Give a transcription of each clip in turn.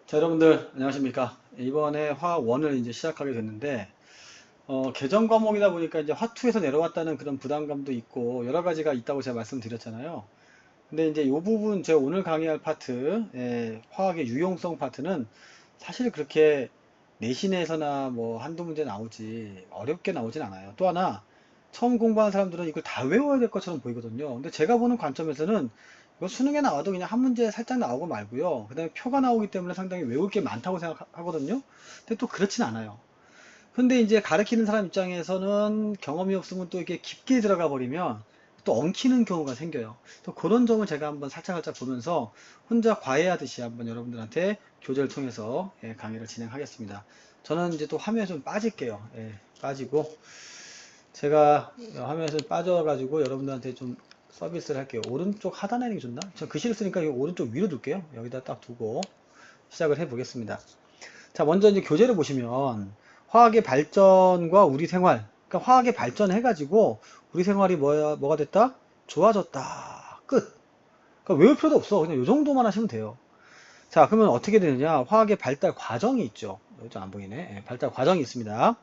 자, 여러분들 안녕하십니까? 이번에 화 1을 이제 시작하게 됐는데 개정 과목이다 보니까 이제 화 2에서 내려왔다는 그런 부담감도 있고 여러 가지가 있다고 제가 말씀드렸잖아요. 근데 이제 이 부분 제가 오늘 강의할 파트, 화학의 유용성 파트는 사실 그렇게 내신에서나 뭐 한두 문제 나오지 어렵게 나오진 않아요. 또 하나 처음 공부하는 사람들은 이걸 다 외워야 될 것처럼 보이거든요. 근데 제가 보는 관점에서는 이거 수능에 나와도 그냥 한 문제 살짝 나오고 말고요. 그 다음에 표가 나오기 때문에 상당히 외울 게 많다고 생각하거든요. 근데 또 그렇진 않아요. 근데 이제 가르치는 사람 입장에서는 경험이 없으면 또 이렇게 깊게 들어가 버리면 또 엉키는 경우가 생겨요. 또 그런 점을 제가 한번 살짝 보면서 혼자 과외하듯이 한번 여러분들한테 교재를 통해서 강의를 진행하겠습니다. 저는 이제 또 화면에 좀 빠질게요. 빠지고 제가 화면에서 빠져가지고 여러분들한테 좀 서비스를 할게요. 오른쪽 하단에 있는 게 좋나? 저 글씨를 쓰니까 이 오른쪽 위로 둘게요. 여기다 딱 두고 시작을 해 보겠습니다. 자, 먼저 이제 교재를 보시면 화학의 발전과 우리 생활, 그러니까 화학의 발전해가지고 우리 생활이 뭐가 됐다? 좋아졌다. 끝. 그러니까 외울 필요도 없어. 그냥 이 정도만 하시면 돼요. 자, 그러면 어떻게 되느냐? 화학의 발달 과정이 있죠. 여기 좀 안 보이네. 발달 과정이 있습니다.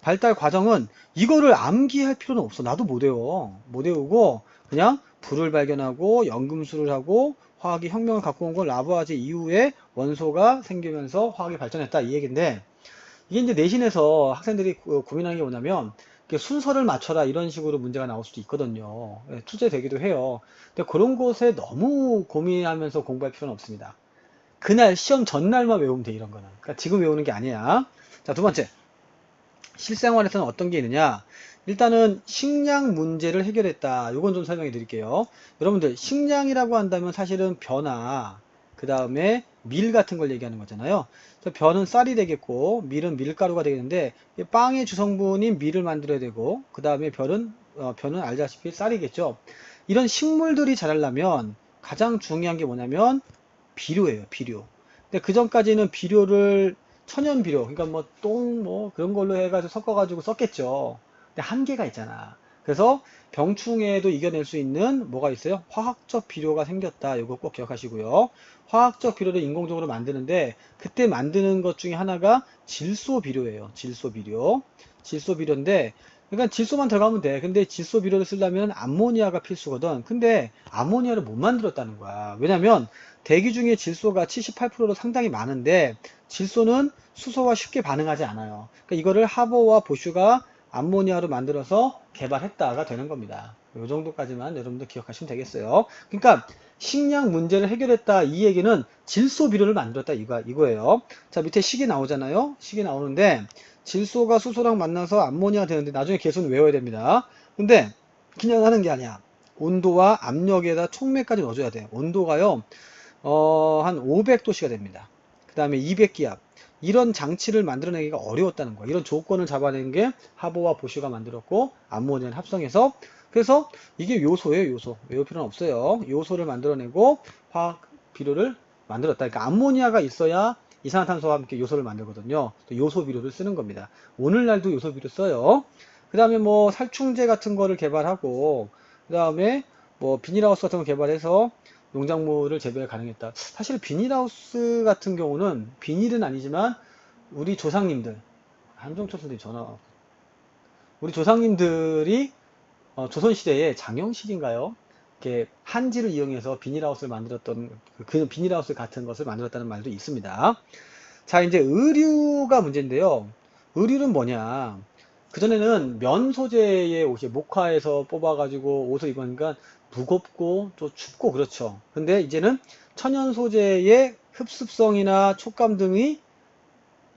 발달 과정은 이거를 암기할 필요는 없어. 나도 못 외워. 못 외우고 그냥 불을 발견하고 연금술을 하고 화학이 혁명을 갖고 온 건 라부아제 이후에 원소가 생기면서 화학이 발전했다 이 얘기인데 이게 이제 내신에서 학생들이 고민하는 게 뭐냐면 순서를 맞춰라 이런 식으로 문제가 나올 수도 있거든요. 출제되기도 해요. 근데 그런 것에 너무 고민하면서 공부할 필요는 없습니다. 그날 시험 전날만 외우면 돼 이런 거는. 그러니까 지금 외우는 게 아니야. 자, 두 번째. 실생활에서는 어떤 게 있느냐? 일단은 식량 문제를 해결했다. 이건 좀 설명해 드릴게요. 여러분들 식량이라고 한다면 사실은 벼나 그 다음에 밀 같은 걸 얘기하는 거잖아요. 그래서 벼는 쌀이 되겠고 밀은 밀가루가 되겠는데 빵의 주성분인 밀을 만들어야 되고 그 다음에 벼는 알다시피 쌀이겠죠. 이런 식물들이 자라려면 가장 중요한 게 뭐냐면 비료예요, 비료. 근데 그 전까지는 비료를 천연 비료, 그러니까 뭐 똥 뭐 그런 걸로 해가지고 섞어가지고 썼겠죠. 근데 한계가 있잖아. 그래서 병충해도 이겨낼 수 있는 뭐가 있어요? 화학적 비료가 생겼다. 이거 꼭 기억하시고요. 화학적 비료를 인공적으로 만드는데 그때 만드는 것 중에 하나가 질소 비료예요. 질소 비료. 질소 비료인데 그러니까 질소만 들어가면 돼. 근데 질소 비료를 쓰려면 암모니아가 필수거든. 근데 암모니아를 못 만들었다는 거야. 왜냐면 대기 중에 질소가 78%로 상당히 많은데 질소는 수소와 쉽게 반응하지 않아요. 그러니까 이거를 하버와 보슈가 암모니아로 만들어서 개발했다가 되는 겁니다. 이 정도까지만 여러분들 기억하시면 되겠어요. 그러니까 식량 문제를 해결했다 이 얘기는 질소 비료를 만들었다 이거예요. 자, 밑에 식이 나오잖아요. 식이 나오는데 질소가 수소랑 만나서 암모니아 되는데 나중에 계수는 외워야 됩니다. 근데 그냥 하는 게 아니야. 온도와 압력에다 촉매까지 넣어줘야 돼. 온도가요. 한 500도씨가 됩니다. 그 다음에 200기압. 이런 장치를 만들어내기가 어려웠다는 거예요. 이런 조건을 잡아낸 게 하버와 보슈가 만들었고 암모니아를 합성해서 그래서 이게 요소예요, 요소. 외울 필요는 없어요. 요소를 만들어내고 화학 비료를 만들었다. 그러니까 암모니아가 있어야 이산화탄소와 함께 요소를 만들거든요. 또 요소 비료를 쓰는 겁니다. 오늘날도 요소 비료 써요. 그 다음에 뭐 살충제 같은 거를 개발하고 그 다음에 뭐 비닐하우스 같은 거 개발해서 농작물을 재배가 가능했다. 사실 비닐하우스 같은 경우는 비닐은 아니지만 우리 조상님들 한종철 선생님 전화 우리 조상님들이 조선시대에 장영실인가요? 이렇게 한지를 이용해서 비닐하우스를 만들었던 그 비닐하우스 같은 것을 만들었다는 말도 있습니다. 자, 이제 의류가 문제인데요. 의류는 뭐냐? 그전에는 면 소재의 옷이 목화에서 뽑아가지고 옷을 입으니까 무겁고 또 춥고 그렇죠. 근데 이제는 천연 소재의 흡습성이나 촉감 등이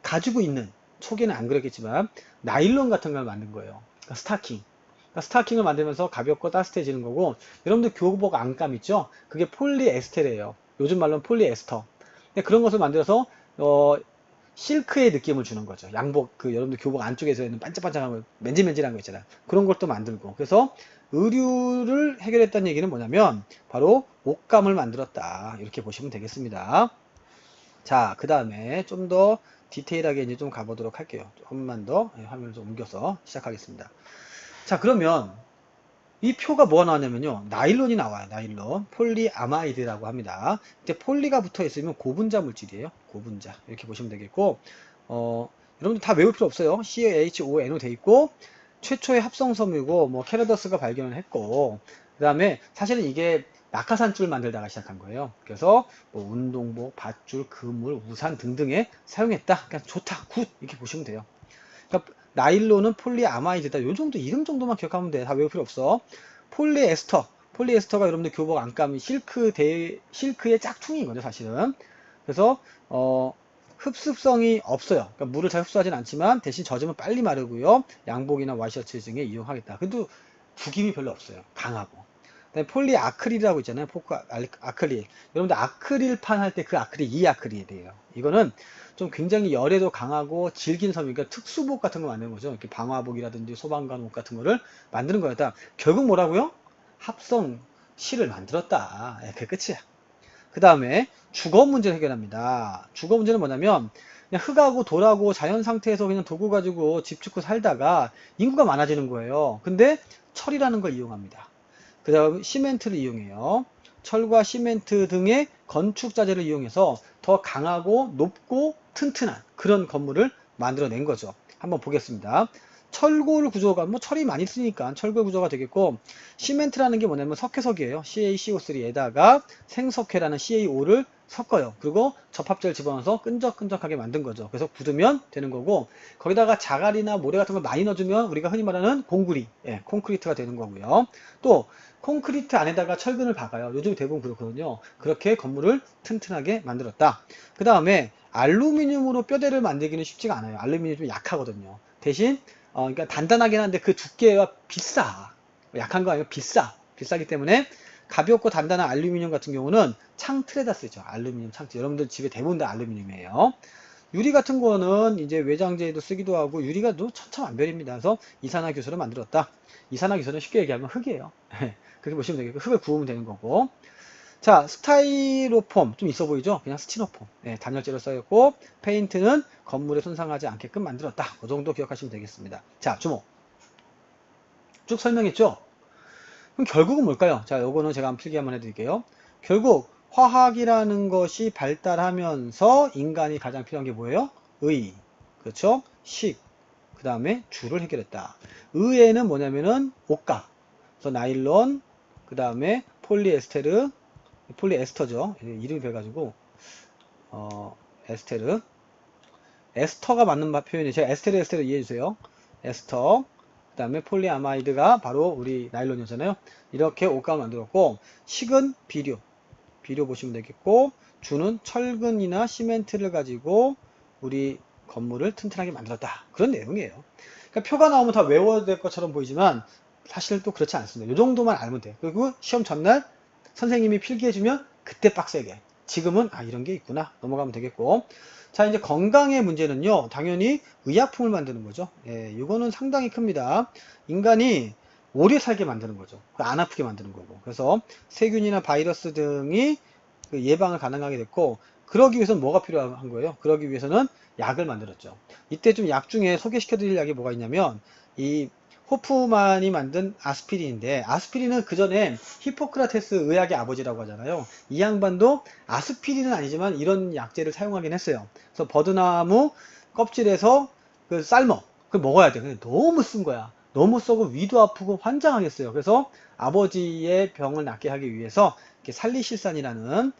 가지고 있는 초기에는 안 그랬겠지만 나일론 같은 걸 만든 거예요. 그러니까 스타킹. 그러니까 스타킹을 만들면서 가볍고 따뜻해지는 거고 여러분들 교복 안감 있죠? 그게 폴리에스테르예요. 요즘 말로는 폴리에스터. 그런 것을 만들어서 어, 실크의 느낌을 주는 거죠. 양복, 여러분들 교복 안쪽에서 있는 반짝반짝한 거, 맨질맨질한 거 있잖아요. 그런 것도 만들고. 그래서 의류를 해결했다는 얘기는 뭐냐면, 바로 옷감을 만들었다. 이렇게 보시면 되겠습니다. 자, 그 다음에 좀 더 디테일하게 이제 좀 가보도록 할게요. 조금만 더 화면을 좀 옮겨서 시작하겠습니다. 자, 그러면 이 표가 뭐가 나왔냐면요. 나일론이 나와요. 나일론. 폴리아마이드라고 합니다. 이제 폴리가 붙어 있으면 고분자 물질이에요. 고분자. 이렇게 보시면 되겠고, 여러분들 다 외울 필요 없어요. CHON으로 돼 있고, 최초의 합성섬유고, 뭐, 캐러더스가 발견을 했고, 그 다음에 사실은 이게 낙하산줄 만들다가 시작한 거예요. 그래서 뭐 운동복, 밧줄, 그물, 우산 등등에 사용했다. 그냥 좋다, 굿 이렇게 보시면 돼요. 그러니까 나일론은 폴리아마이드다. 요 정도 이름 정도만 기억하면 돼. 다 외울 필요 없어. 폴리에스터. 폴리에스터가 여러분들 교복 안감이 실크의 짝퉁인 거죠, 사실은. 그래서 흡습성이 없어요. 그러니까 물을 잘 흡수하진 않지만 대신 젖으면 빨리 마르고요. 양복이나 와이셔츠 등에 이용하겠다. 근데 구김이 별로 없어요. 강하고. 그다음에 폴리아크릴이라고 있잖아요. 아크릴. 여러분들 아크릴판 할 때 그 아크릴 이 아크릴이에요. 이거는 좀 굉장히 열에도 강하고 질긴 섬유, 그러니까 특수복 같은 거 만드는 거죠. 이렇게 방화복이라든지 소방관 옷 같은 거를 만드는 거였다. 결국 뭐라고요? 합성 실을 만들었다. 그게 끝이야. 그 다음에 주거 문제를 해결합니다. 주거 문제는 뭐냐면 그냥 흙하고 돌하고 자연 상태에서 그냥 도구 가지고 집 짓고 살다가 인구가 많아지는 거예요. 근데 철이라는 걸 이용합니다. 그 다음 시멘트를 이용해요. 철과 시멘트 등의 건축 자재를 이용해서 더 강하고 높고 튼튼한 그런 건물을 만들어낸 거죠. 한번 보겠습니다. 철골 구조가 뭐 철이 많이 쓰니까 철골 구조가 되겠고, 시멘트라는 게 뭐냐면 석회석이에요. CaCO3에다가 생석회라는 CaO를 섞어요. 그리고 접합제를 집어넣어서 끈적끈적하게 만든 거죠. 그래서 굳으면 되는 거고, 거기다가 자갈이나 모래 같은 걸 많이 넣어주면 우리가 흔히 말하는 공구리, 콘크리트가 되는 거고요. 또 콘크리트 안에다가 철근을 박아요. 요즘 대부분 그렇거든요. 그렇게 건물을 튼튼하게 만들었다. 그 다음에 알루미늄으로 뼈대를 만들기는 쉽지가 않아요. 알루미늄이 좀 약하거든요. 대신 그러니까 단단하긴 한데 그 두께가 비싸. 약한 거 아니고 비싸. 비싸기 때문에 가볍고 단단한 알루미늄 같은 경우는 창틀에다 쓰죠. 알루미늄 창틀. 여러분들 집에 대부분 다 알루미늄이에요. 유리 같은 거는 이제 외장재에도 쓰기도 하고, 유리가 또 천차만별입니다. 그래서 이산화교수를 만들었다. 이산화교수는 쉽게 얘기하면 흙이에요. 그렇게 보시면 되겠고, 흙을 구우면 되는 거고. 자, 스타이로폼 좀 있어 보이죠? 그냥 스티로폼. 단열재로 써였고, 페인트는 건물에 손상하지 않게끔 만들었다. 그 정도 기억하시면 되겠습니다. 자, 주목. 쭉 설명했죠? 그럼 결국은 뭘까요? 자, 요거는 제가 한번 필기 한번 해드릴게요. 결국 화학이라는 것이 발달하면서 인간이 가장 필요한 게 뭐예요? 의, 그렇죠? 식, 그 다음에 주를 해결했다. 의에는 뭐냐면은 옷감, 그래서 나일론, 그 다음에 폴리에스테르, 폴리에스터죠. 이름이 배가지고 에스테르, 에스터가 맞는 표현이, 제가 에스테르 이해해주세요. 에스터, 그 다음에 폴리아마이드가 바로 우리 나일론이잖아요. 이렇게 옷감을 만들었고, 식은 비료 보시면 되겠고, 주는 철근이나 시멘트를 가지고 우리 건물을 튼튼하게 만들었다. 그런 내용이에요. 그러니까 표가 나오면 다 외워야 될 것처럼 보이지만 사실 또 그렇지 않습니다. 이 정도만 알면 돼. 그리고 시험 전날 선생님이 필기해주면 그때 빡세게. 지금은 이런 게 있구나 넘어가면 되겠고. 자, 이제 건강의 문제는요, 당연히 의약품을 만드는 거죠. 이거는 상당히 큽니다. 인간이 오래 살게 만드는 거죠. 안 아프게 만드는 거고. 그래서 세균이나 바이러스 등이 예방을 가능하게 됐고, 그러기 위해서는 뭐가 필요한 거예요? 그러기 위해서는 약을 만들었죠. 이때 좀 약 중에 소개시켜 드릴 약이 뭐가 있냐면, 이 호프만이 만든 아스피린인데, 아스피린은 그 전에 히포크라테스 의학의 아버지라고 하잖아요. 이 양반도 아스피린은 아니지만 이런 약재를 사용하긴 했어요. 그래서 버드나무 껍질에서 그 삶어, 그걸 먹어야 돼. 근데 너무 쓴 거야. 너무 써고 위도 아프고 환장하겠어요. 그래서 아버지의 병을 낫게 하기 위해서 살리실산이라는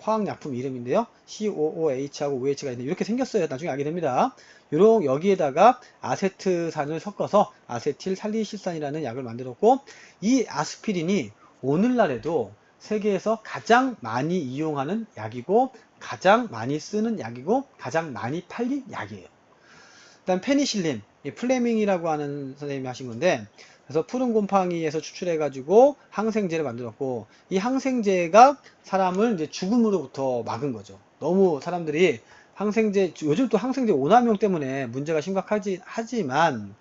화학약품 이름인데요. COOH하고 OH가 있는데 이렇게 생겼어요. 나중에 알게 됩니다. 여기에다가 아세트산을 섞어서 아세틸 살리실산이라는 약을 만들었고, 이 아스피린이 오늘날에도 세계에서 가장 많이 이용하는 약이고, 가장 많이 쓰는 약이고, 가장 많이 팔린 약이에요. 일단 페니실린, 플레밍이라고 하는 선생님이 하신 건데, 그래서 푸른 곰팡이에서 추출해가지고 항생제를 만들었고, 이 항생제가 사람을 이제 죽음으로부터 막은 거죠. 너무 사람들이 항생제, 요즘 또 항생제 오남용 때문에 문제가 하지만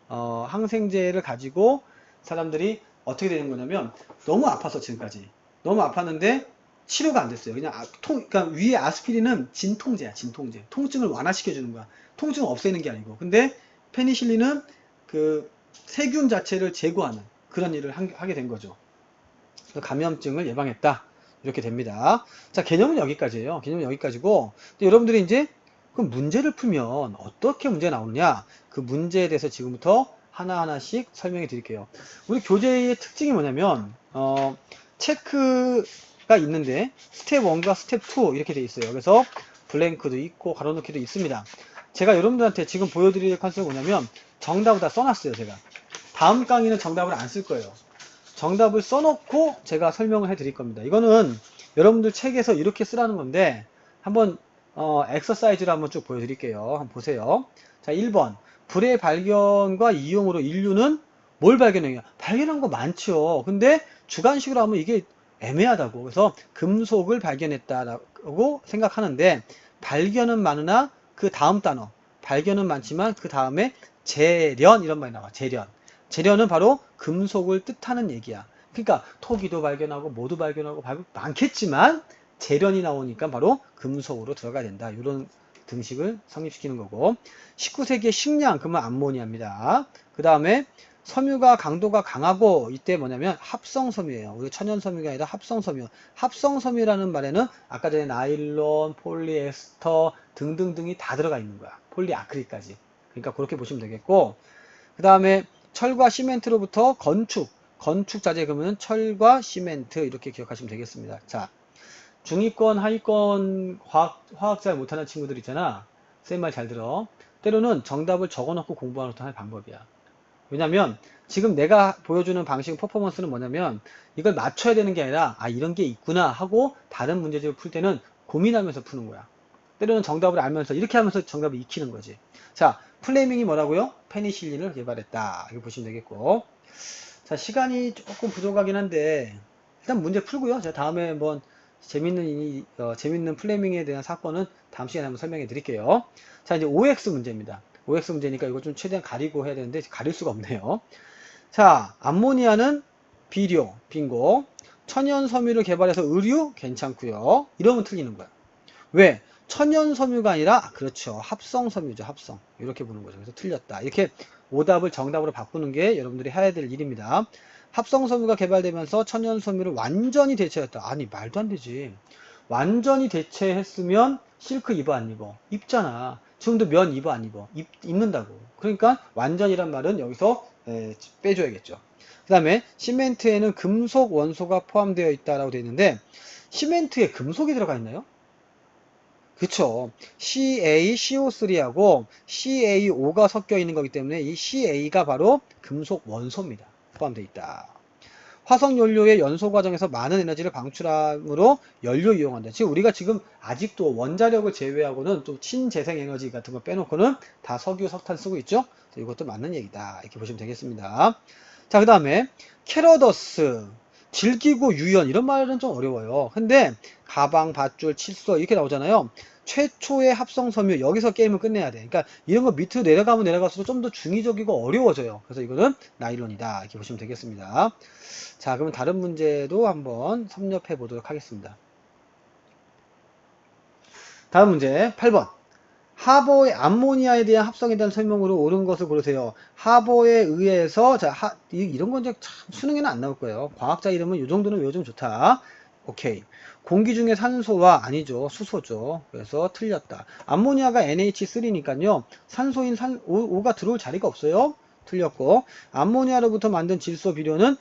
항생제를 가지고 사람들이 어떻게 되는 거냐면, 너무 아팠어, 지금까지. 너무 아팠는데 치료가 안 됐어요. 그냥 그러니까 위에 아스피린은 진통제야, 진통제. 통증을 완화시켜주는 거야. 통증을 없애는 게 아니고. 근데 페니실린은 그 세균 자체를 제거하는, 그런 일을 하게 된 거죠. 감염증을 예방했다. 이렇게 됩니다. 자, 개념은 여기까지예요. 개념은 여기까지고, 여러분들이 이제 그 문제를 풀면 어떻게 문제가 나오느냐, 그 문제에 대해서 지금부터 하나하나씩 설명해 드릴게요. 우리 교재의 특징이 뭐냐면 체크가 있는데 스텝 1과 스텝 2 이렇게 돼 있어요. 그래서 블랭크도 있고 가로넣기도 있습니다. 제가 여러분들한테 지금 보여드릴 컨셉은 뭐냐면 정답을 다 써놨어요. 제가 다음 강의는 정답을 안 쓸 거예요. 정답을 써놓고 제가 설명을 해 드릴 겁니다. 이거는 여러분들 책에서 이렇게 쓰라는 건데 한번 엑서사이즈를 한번 쭉 보여드릴게요. 한번 보세요. 자, 1번 불의 발견과 이용으로 인류는 뭘 발견해요? 발견한 거 많죠. 근데 주관식으로 하면 이게 애매하다고. 그래서 금속을 발견했다라고 생각하는데 발견은 많으나 그 다음 단어 발견은 많지만 그 다음에 재련 이런 말이 나와. 재련은 바로 금속을 뜻하는 얘기야. 그러니까 토기도 발견하고 뭐도 발견하고 많겠지만 재련이 나오니까 바로 금속으로 들어가야 된다. 이런 등식을 성립시키는 거고 19세기의 식량 그러면 암모니아입니다. 그 다음에 섬유가 강도가 강하고 이때 뭐냐면 합성섬유예요. 우리 천연섬유가 아니라 합성섬유. 합성섬유라는 말에는 아까 전에 나일론, 폴리에스터 등등등이 다 들어가 있는 거야. 폴리아크릴까지. 그러니까 그렇게 보시면 되겠고 그 다음에 철과 시멘트로부터 건축 자재 그러면 철과 시멘트 이렇게 기억하시면 되겠습니다. 자, 중위권, 하위권 화학 잘 못하는 친구들 있잖아. 쌤 말 잘 들어. 때로는 정답을 적어놓고 공부하는 것도 하나의 방법이야. 왜냐면 지금 내가 보여주는 방식 퍼포먼스는 뭐냐면 이걸 맞춰야 되는 게 아니라 이런 게 있구나 하고 다른 문제집을 풀 때는 고민하면서 푸는 거야. 때로는 정답을 알면서 이렇게 하면서 정답을 익히는 거지. 자, 플레밍이 뭐라고요? 페니실린을 개발했다. 이거 보시면 되겠고. 자, 시간이 조금 부족하긴 한데 일단 문제 풀고요. 제가 다음에 한번 재밌는 플레밍에 대한 사건은 다음 시간에 한번 설명해 드릴게요. 자, 이제 OX 문제입니다. OX 문제니까 이거 좀 최대한 가리고 해야 되는데 가릴 수가 없네요. 자, 암모니아는 비료, 빙고. 천연섬유를 개발해서 의류 괜찮고요. 이러면 틀리는 거야. 왜? 천연섬유가 아니라 그렇죠. 합성섬유죠. 합성. 이렇게 보는 거죠. 그래서 틀렸다. 이렇게 오답을 정답으로 바꾸는 게 여러분들이 해야 될 일입니다. 합성섬유가 개발되면서 천연섬유를 완전히 대체했다. 아니 말도 안 되지. 완전히 대체했으면 실크 입어 안 입어? 입잖아. 지금도 면 입어 안 입어? 입는다고. 그러니까 완전이란 말은 여기서 빼줘야겠죠. 그 다음에 시멘트에는 금속 원소가 포함되어 있다라고 되어 있는데 시멘트에 금속이 들어가 있나요? 그쵸. CaCO3하고 CaO가 섞여 있는 거기 때문에 이 Ca가 바로 금속 원소입니다. 포함되어 있다. 화석 연료의 연소 과정에서 많은 에너지를 방출함으로 연료 이용한다. 지금 우리가 지금 아직도 원자력을 제외하고는 또 신재생 에너지 같은 거 빼놓고는 다 석유, 석탄 쓰고 있죠. 이것도 맞는 얘기다. 이렇게 보시면 되겠습니다. 자, 그 다음에 캐러더스, 질기고 유연 이런 말은 좀 어려워요. 근데 가방, 밧줄, 칫솔 이렇게 나오잖아요. 최초의 합성섬유 여기서 게임을 끝내야 돼. 그러니까 이런 거 밑으로 내려가면 내려갈수록 좀 더 중의적이고 어려워져요. 그래서 이거는 나일론이다. 이렇게 보시면 되겠습니다. 자, 그러면 다른 문제도 한번 섭렵해 보도록 하겠습니다. 다음 문제 8번. 하버의 암모니아에 대한 합성에 대한 설명으로 옳은 것을 고르세요. 하버에 의해서 이런 건 이제 참 수능에는 안 나올 거예요. 과학자 이름은 이 정도는 외워주면 좋다. 오케이. 공기 중에 산소와 아니죠. 수소죠. 그래서 틀렸다. 암모니아가 NH3니까요. 산소인 O가 들어올 자리가 없어요. 틀렸고 암모니아로부터 만든 질소 비료는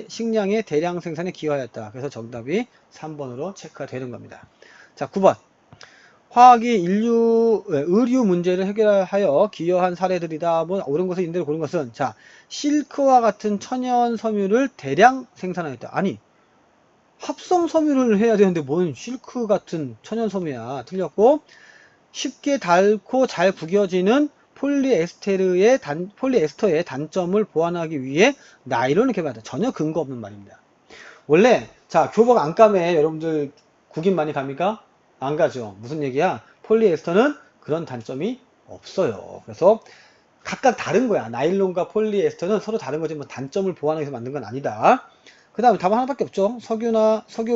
식량의 대량 생산에 기여하였다. 그래서 정답이 3번으로 체크가 되는 겁니다. 자, 9번. 화학이 의류 문제를 해결하여 기여한 사례들이다. 뭐 옳은 것을 인대로 고른 것은 자, 실크와 같은 천연 섬유를 대량 생산하였다. 아니 합성 섬유를 해야 되는데 뭔 실크 같은 천연 섬유야. 틀렸고 쉽게 닳고 잘 구겨지는 폴리에스터의 단점을 보완하기 위해 나일론을 개발했다. 전혀 근거 없는 말입니다. 원래 자, 교복 안감에 여러분들 구김 많이 갑니까? 안 가죠. 무슨 얘기야? 폴리에스터는 그런 단점이 없어요. 그래서 각각 다른 거야. 나일론과 폴리에스터는 서로 다른 거지 뭐 단점을 보완하기 위해서 만든 건 아니다. 그 다음에 답은 하나밖에 없죠. 석유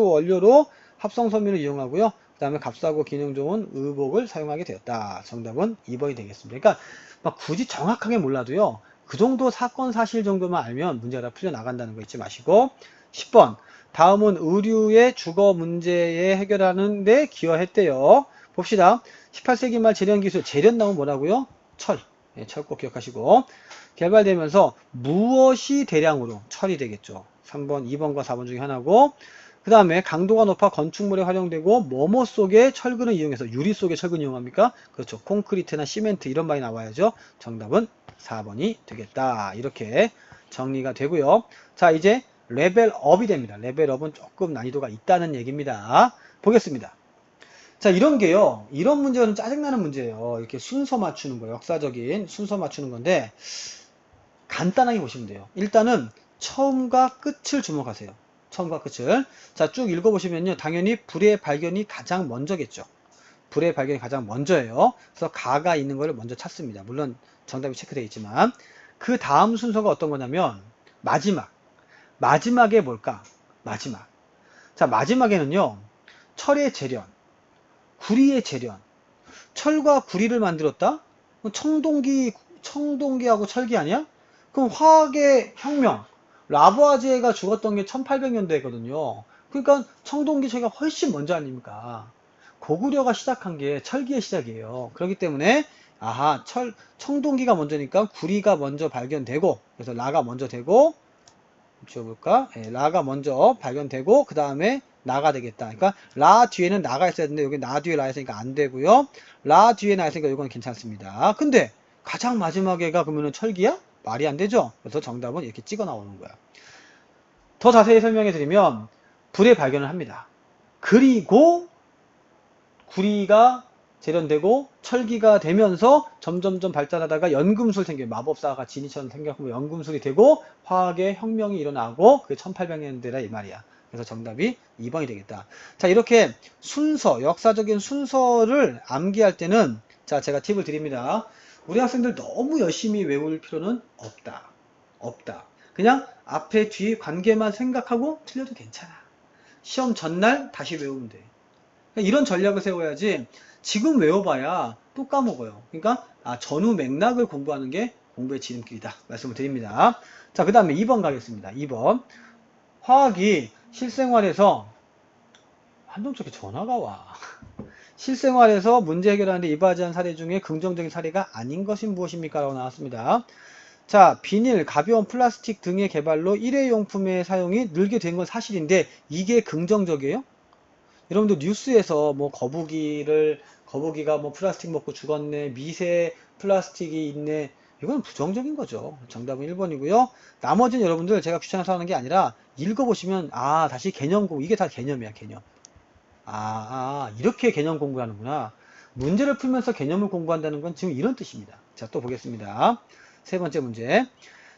원료로 합성섬유를 이용하고요. 그 다음에 값싸고 기능 좋은 의복을 사용하게 되었다. 정답은 2번이 되겠습니다. 그러니까 막 굳이 정확하게 몰라도요. 그 정도 사건 사실 정도만 알면 문제가 다 풀려나간다는 거 잊지 마시고. 10번. 다음은 의류의 주거 문제에 해결하는 데 기여했대요. 봅시다. 18세기 말 재련기술, 재련 나오면 뭐라고요? 철. 예, 철 꼭 기억하시고. 개발되면서 무엇이 대량으로? 철이 되겠죠. 3번, 2번과 4번 중에 하나고. 그 다음에 강도가 높아 건축물에 활용되고 뭐뭐 속에 철근을 이용해서 유리 속에 철근 이용합니까? 그렇죠. 콘크리트나 시멘트 이런 말이 나와야죠. 정답은 4번이 되겠다. 이렇게 정리가 되고요. 자, 이제 레벨업이 됩니다. 레벨업은 조금 난이도가 있다는 얘기입니다. 보겠습니다. 자, 이런 게요. 이런 문제가 좀 짜증나는 문제예요. 이렇게 순서 맞추는 거예요. 역사적인 순서 맞추는 건데 간단하게 보시면 돼요. 일단은 처음과 끝을 주목하세요. 처음과 끝을. 자, 쭉 읽어보시면요. 당연히 불의 발견이 가장 먼저겠죠. 불의 발견이 가장 먼저예요. 그래서 가가 있는 거를 먼저 찾습니다. 물론 정답이 체크되어 있지만 그 다음 순서가 어떤 거냐면 마지막. 마지막에 뭘까? 마지막. 자, 마지막에는요. 철의 재련, 구리의 재련. 철과 구리를 만들었다? 청동기하고 철기 아니야? 그럼 화학의 혁명. 라부아제가 죽었던 게 1800년대거든요. 그러니까 청동기 철기가 훨씬 먼저 아닙니까? 고구려가 시작한 게 철기의 시작이에요. 그렇기 때문에 아하, 청동기가 먼저니까 구리가 먼저 발견되고, 그래서 라가 먼저 되고, 지워볼까? 예, 라가 먼저 발견되고 그 다음에 나가 되겠다. 그러니까 라 뒤에는 나가 있어야 되는데 여기 나 뒤에 라 있으니까 안 되고요. 라 뒤에 나 있으니까 이건 괜찮습니다. 근데 가장 마지막에가 그러면은 철기야? 말이 안 되죠? 그래서 정답은 이렇게 찍어 나오는 거야. 더 자세히 설명해 드리면 불의 발견을 합니다. 그리고 구리가 재련되고 철기가 되면서 점점점 발전하다가 연금술 생겨요. 마법사가 지니처럼 생겨서 연금술이 되고 화학의 혁명이 일어나고 그게 1800년대라 이 말이야. 그래서 정답이 2번이 되겠다. 자, 이렇게 순서, 역사적인 순서를 암기할 때는 자, 제가 팁을 드립니다. 우리 학생들 너무 열심히 외울 필요는 없다. 그냥 앞에 뒤 관계만 생각하고 틀려도 괜찮아. 시험 전날 다시 외우면 돼. 이런 전략을 세워야지 지금 외워봐야 또 까먹어요. 그러니까 전후 맥락을 공부하는 게 공부의 지름길이다 말씀을 드립니다. 자, 그 다음에 2번 가겠습니다. 2번. 화학이 실생활에서 한동쪽에 전화가 와. 실생활에서 문제 해결하는데 이바지한 사례 중에 긍정적인 사례가 아닌 것은 무엇입니까? 라고 나왔습니다. 자, 비닐, 가벼운 플라스틱 등의 개발로 일회용품의 사용이 늘게 된 건 사실인데 이게 긍정적이에요? 여러분들 뉴스에서 뭐 거북이가 뭐 플라스틱 먹고 죽었네, 미세 플라스틱이 있네, 이건 부정적인 거죠. 정답은 1번이고요. 나머지는 여러분들 제가 귀찮아서 하는 게 아니라 읽어보시면 다시 개념 공부, 이게 다 개념이야, 개념. 이렇게 개념 공부하는구나. 문제를 풀면서 개념을 공부한다는 건 지금 이런 뜻입니다. 자, 또 보겠습니다. 세 번째 문제.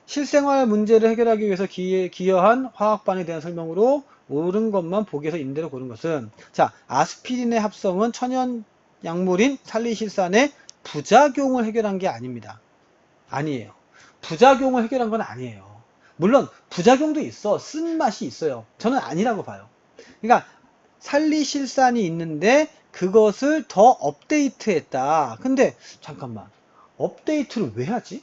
실생활 문제를 해결하기 위해서 기여한 화학반에 대한 설명으로 옳은 것만 보기에서 임대로 고른 것은, 자, 아스피린의 합성은 천연 약물인 살리실산의 부작용을 해결한 게 아닙니다. 아니에요. 부작용을 해결한 건 아니에요. 물론 부작용도 있어. 쓴맛이 있어요. 저는 아니라고 봐요. 그러니까 살리실산이 있는데 그것을 더 업데이트했다. 근데 잠깐만, 업데이트를 왜 하지?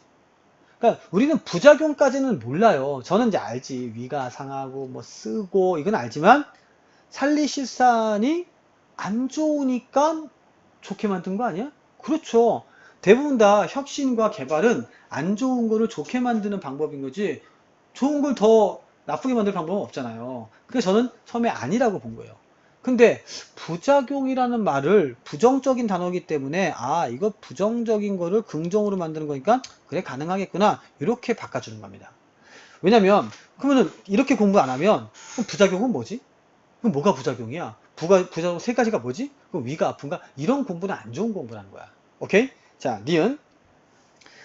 그러니까 우리는 부작용까지는 몰라요. 저는 이제 알지. 위가 상하고 뭐 쓰고 이건 알지만 살리실산이 안 좋으니까 좋게 만든 거 아니야? 그렇죠. 대부분 다 혁신과 개발은 안 좋은 거를 좋게 만드는 방법인 거지 좋은 걸 더 나쁘게 만들 방법은 없잖아요. 그래서 저는 처음에 아니라고 본 거예요. 근데 부작용이라는 말을 부정적인 단어이기 때문에 이거 부정적인 거를 긍정으로 만드는 거니까 그래 가능하겠구나 이렇게 바꿔주는 겁니다. 왜냐면 그러면은 이렇게 공부 안 하면 그럼 부작용은 뭐지? 그럼 뭐가 부작용이야? 부작용 세 가지가 뭐지? 그럼 위가 아픈가? 이런 공부는 안 좋은 공부라는 거야. 오케이? 자, 니은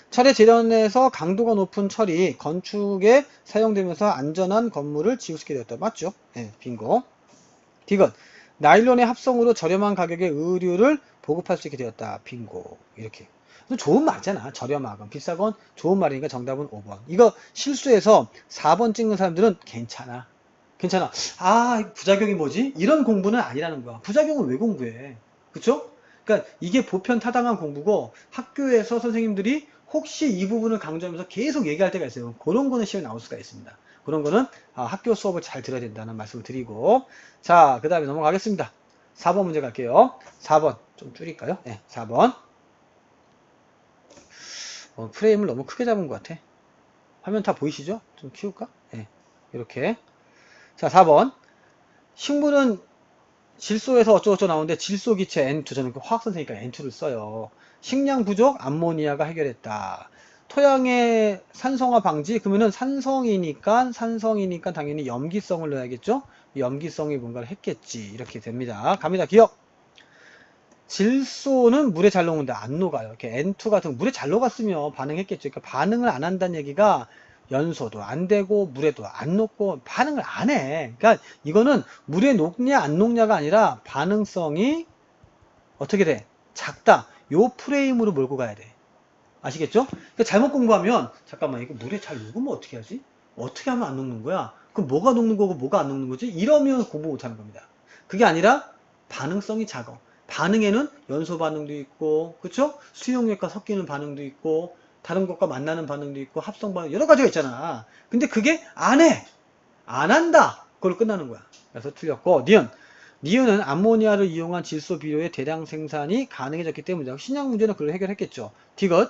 철의 재련에서 강도가 높은 철이 건축에 사용되면서 안전한 건물을 지으시게 되었다. 맞죠? 네, 빙고. 디귿 나일론의 합성으로 저렴한 가격의 의류를 보급할 수 있게 되었다. 빙고. 이렇게. 좋은 말이잖아. 저렴하건 비싸건 좋은 말이니까 정답은 5번. 이거 실수해서 4번 찍는 사람들은 괜찮아. 부작용이 뭐지? 이런 공부는 아니라는 거야. 부작용은 왜 공부해? 그쵸? 그러니까 이게 보편타당한 공부고 학교에서 선생님들이 혹시 이 부분을 강조하면서 계속 얘기할 때가 있어요. 그런 거는 시험에 나올 수가 있습니다. 그런 거는 학교 수업을 잘 들어야 된다는 말씀을 드리고, 자, 그 다음에 넘어가겠습니다. 4번 문제 갈게요. 4번 좀 줄일까요? 네, 4번. 프레임을 너무 크게 잡은 것 같아. 화면 다 보이시죠? 좀 키울까? 네, 이렇게. 자, 4번. 식물은 질소에서 어쩌고저쩌고 나오는데 질소기체 N2, 저는 화학 선생이니까 N2를 써요. 식량 부족, 암모니아가 해결했다. 토양의 산성화 방지, 그러면은 산성이니까 당연히 염기성을 넣어야겠죠? 염기성이 뭔가를 했겠지. 이렇게 됩니다. 갑니다. 기억. 질소는 물에 잘 녹는데 안 녹아요. 이렇게 N2 같은 거 물에 잘 녹았으면 반응했겠죠. 그러니까 반응을 안 한다는 얘기가 연소도 안 되고 물에도 안 녹고 반응을 안 해. 그러니까 이거는 물에 녹냐 안 녹냐가 아니라 반응성이 어떻게 돼? 작다. 요 프레임으로 몰고 가야 돼. 아시겠죠? 그러니까 잘못 공부하면 잠깐만 이거 물에 잘 녹으면 어떻게 하지? 어떻게 하면 안 녹는 거야? 그럼 뭐가 녹는 거고 뭐가 안 녹는 거지? 이러면 공부 못하는 겁니다. 그게 아니라 반응성이 작아. 반응에는 연소 반응도 있고, 그쵸? 수용액과 섞이는 반응도 있고, 다른 것과 만나는 반응도 있고, 합성 반응 여러 가지가 있잖아. 근데 그게 안 해. 안 한다. 그걸로 끝나는 거야. 그래서 틀렸고, 니은. 니은은 암모니아를 이용한 질소 비료의 대량 생산이 가능해졌기 때문이다. 신약 문제는 그걸 해결했겠죠. 디귿.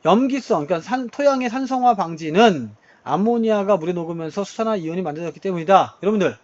염기성, 그러니까 토양의 산성화 방지는 암모니아가 물에 녹으면서 수산화 이온이 만들어졌기 때문이다. 여러분들,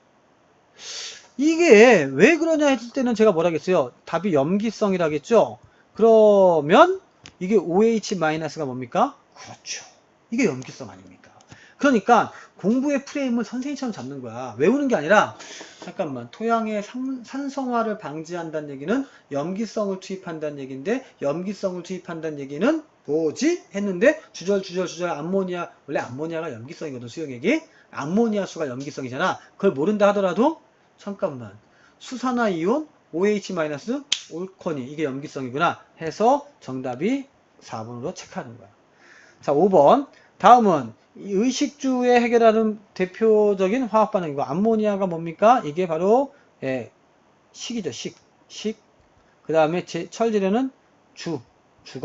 이게 왜 그러냐 했을 때는 제가 뭐라 하겠어요? 답이 염기성이라겠죠? 그러면 이게 OH-가 뭡니까? 그렇죠. 이게 염기성 아닙니까? 그러니까 공부의 프레임을 선생님처럼 잡는 거야. 외우는 게 아니라 잠깐만, 토양의 산성화를 방지한다는 얘기는 염기성을 투입한다는 얘기인데, 염기성을 투입한다는 얘기는 뭐지? 했는데 주절 암모니아, 원래 암모니아가 염기성이거든. 수용액이 암모니아 수가 염기성이잖아. 그걸 모른다 하더라도 잠깐만, 수산화 이온 OH- 올커니, 이게 염기성이구나 해서 정답이 4번으로 체크하는 거야. 자, 5번. 다음은 의식주에 해결하는 대표적인 화학 반응이고, 암모니아가 뭡니까? 이게 바로 식이죠. 식. 그 다음에 철재료는 주거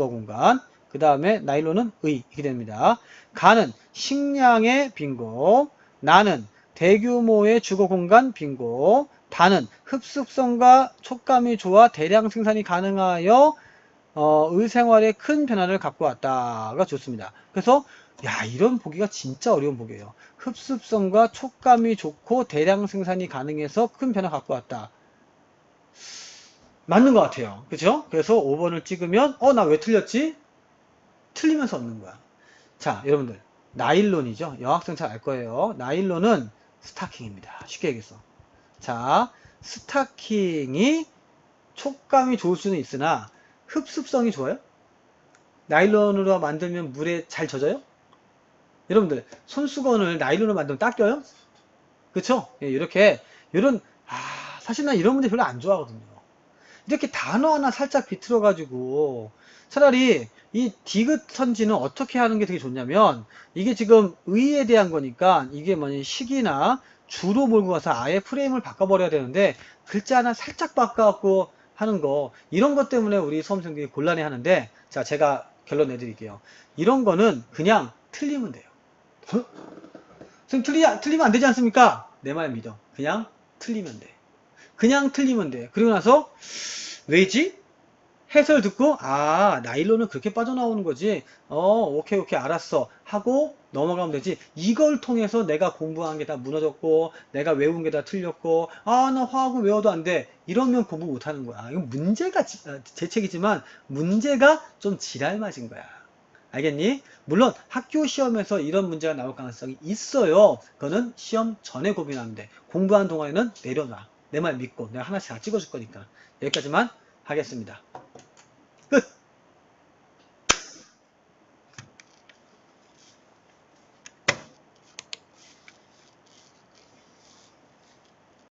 공간. 그 다음에 나일론은 이렇게 됩니다. 가는 식량의 빈고, 나는 대규모의 주거 공간 빈고, 다는 흡습성과 촉감이 좋아 대량 생산이 가능하여 의생활에 큰 변화를 갖고 왔다가 좋습니다. 그래서 이런 보기가 진짜 어려운 보기예요. 흡습성과 촉감이 좋고 대량 생산이 가능해서 큰 변화 갖고 왔다. 맞는 것 같아요. 그죠? 그래서 5번을 찍으면 나 왜 틀렸지? 틀리면서 없는 거야. 자, 여러분들, 나일론이죠. 여학생 잘 알 거예요. 나일론은 스타킹입니다. 쉽게 얘기해서. 자, 스타킹이 촉감이 좋을 수는 있으나 흡습성이 좋아요? 나일론으로 만들면 물에 잘 젖어요? 여러분들, 손수건을 나일론으로 만들면 닦여요? 그쵸? 이렇게 사실 난 이런 문제 별로 안 좋아하거든요. 이렇게 단어 하나 살짝 비틀어 가지고 차라리 이 디귿 선지는 어떻게 하는 게 되게 좋냐면, 이게 지금 의에 대한 거니까 이게 뭐니 식이나 주로 몰고 가서 아예 프레임을 바꿔버려야 되는데 글자 하나 살짝 바꿔갖고 하는 거, 이런 것 때문에 우리 수험생들이 곤란해 하는데, 자, 제가 결론 내드릴게요. 이런 거는 그냥 틀리면 돼요. 선생님, 틀리면 안 되지 않습니까? 내 말 믿어. 그냥 틀리면 돼. 그냥 틀리면 돼. 그리고 나서 왜지? 해설 듣고 나일론은 그렇게 빠져나오는 거지. 오케이 알았어 하고 넘어가면 되지. 이걸 통해서 내가 공부한 게 다 무너졌고 내가 외운 게 다 틀렸고 나 화학은 외워도 안 돼, 이러면 공부 못하는 거야. 이건 문제가 제 책이지만 문제가 좀 지랄 맞은 거야. 알겠니? 물론 학교 시험에서 이런 문제가 나올 가능성이 있어요. 그거는 시험 전에 고민하면 돼. 공부하는 동안에는 내려놔. 내 말 믿고 내가 하나씩 다 찍어줄 거니까. 여기까지만 하겠습니다. 끝!